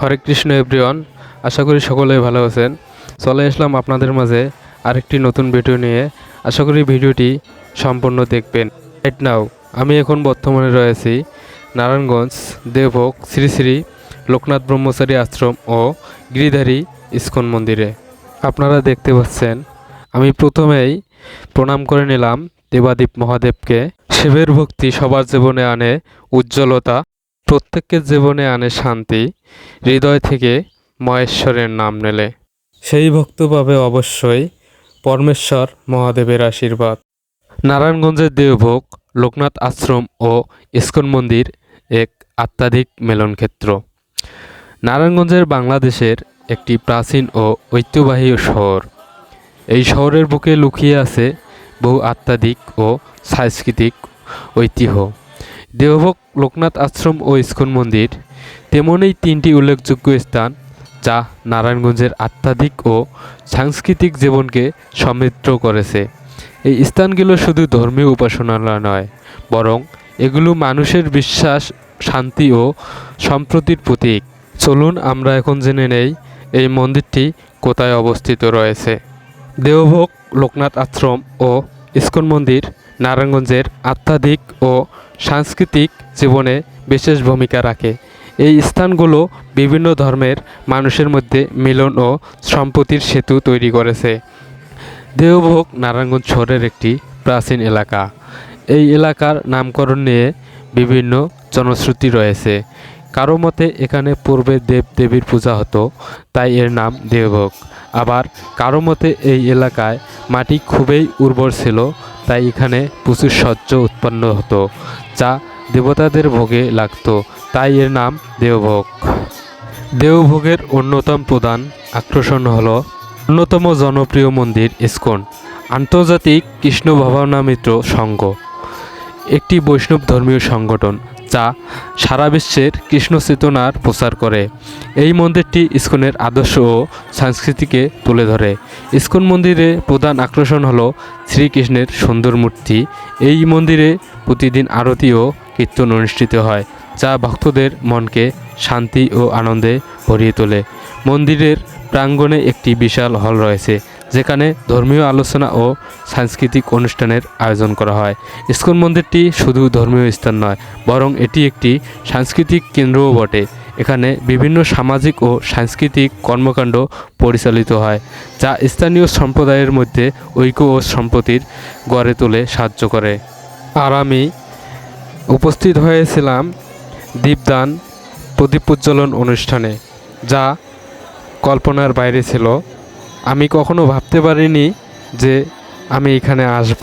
হরে Krishna everyone, আশা করি সকলেই ভালো আছেন। চলে আসলাম আপনাদের মাঝে আরেকটি নতুন ভিডিও নিয়ে। আশা করি ভিডিওটি সম্পূর্ণ দেখবেন। রাইট নাও আমি এখন বর্তমানে রয়েছি নারায়ণগঞ্জ দেবভোগ শ্রী শ্রী লোকনাথ ব্রহ্মচারী আশ্রম ও গিরিধারী ইস্কন মন্দিরে। আপনারা দেখতে পাচ্ছেন আমি প্রথমেই প্রণাম করে নিলাম দেবাদীপ মহাদেবকে। শিবের ভক্তি সবার জীবনে আনে উজ্জ্বলতা, প্রত্যেকের জীবনে আনে শান্তি। হৃদয় থেকে মহেশ্বরের নাম নেলে সেই ভক্ত পাবে অবশ্যই পরমেশ্বর মহাদেবের আশীর্বাদ। নারায়ণগঞ্জের দেবভোগ লোকনাথ আশ্রম ও ইস্কন মন্দির এক আধ্যাত্মিক মিলনক্ষেত্র। নারায়ণগঞ্জের বাংলাদেশের একটি প্রাচীন ও ঐতিহ্যবাহী শহর। এই শহরের বুকে লুকিয়ে আছে বহু আধ্যাত্মিক ও সাংস্কৃতিক ঐতিহ্য। দেবভোগ লোকনাথ আশ্রম ও ইস্কন মন্দির তেমনই তিনটি উল্লেখযোগ্য স্থান যা নারায়ণগঞ্জের আধ্যাত্মিক ও সাংস্কৃতিক জীবনকে সমৃদ্ধ করেছে। এই স্থানগুলো শুধু ধর্মীয় উপাসনালয় নয়, বরং এগুলো মানুষের বিশ্বাস, শান্তি ও সম্প্রীতির প্রতীক। চলুন আমরা এখন জেনে নেই এই মন্দিরটি কোথায় অবস্থিত রয়েছে। দেবভোগ লোকনাথ আশ্রম ও ইস্কন মন্দির নারায়ণগঞ্জের আধ্যাত্মিক ও সাংস্কৃতিক জীবনে বিশেষ ভূমিকা রাখে। এই স্থানগুলো বিভিন্ন ধর্মের মানুষের মধ্যে মিলন ও সম্প্রীতির সেতু তৈরি করেছে। দেবভোগ নারায়ণগঞ্জ শহরের একটি প্রাচীন এলাকা। এই এলাকার নামকরণ নিয়ে বিভিন্ন জনশ্রুতি রয়েছে। কারো মতে এখানে পূর্বে দেবদেবীর পূজা হতো, তাই এর নাম দেবভোগ। আবার কারো মতে এই এলাকায় মাটি খুবই উর্বর ছিল, তাই এখানে প্রচুর শস্য উৎপন্ন হতো, যা দেবতাদের ভোগে লাগতো, তাই এর নাম দেবভোগ। দেবভোগের অন্যতম প্রধান আকর্ষণ হল অন্যতম জনপ্রিয় মন্দির ইস্কন, আন্তর্জাতিক কৃষ্ণ ভাবনামৃত সংঘ, একটি বৈষ্ণব ধর্মীয় সংগঠন যা সারা বিশ্বের কৃষ্ণ চেতনার প্রচার করে। এই মন্দিরটি ইস্কনের আদর্শ ও সংস্কৃতিকে তুলে ধরে। ইস্কন মন্দিরে প্রধান আকর্ষণ হল শ্রীকৃষ্ণের সুন্দর মূর্তি। এই মন্দিরে প্রতিদিন আরতি ও কীর্তন অনুষ্ঠিত হয়, যা ভক্তদের মনকে শান্তি ও আনন্দে ভরিয়ে তোলে। মন্দিরের প্রাঙ্গণে একটি বিশাল হল রয়েছে, যেখানে ধর্মীয় আলোচনা ও সাংস্কৃতিক অনুষ্ঠানের আয়োজন করা হয়। ইস্কন মন্দিরটি শুধু ধর্মীয় স্থান নয়, বরং এটি একটি সাংস্কৃতিক কেন্দ্রও বটে। এখানে বিভিন্ন সামাজিক ও সাংস্কৃতিক কর্মকাণ্ড পরিচালিত হয়, যা স্থানীয় সম্প্রদায়ের মধ্যে ঐক্য ও সম্প্রীতির গড়ে তোলে সাহায্য করে। আর আমি উপস্থিত হয়েছিলাম দীপদান প্রদীপ প্রজ্বলন অনুষ্ঠানে, যা কল্পনার বাইরে ছিল। আমি কখনো ভাবতে পারিনি যে আমি এখানে আসব।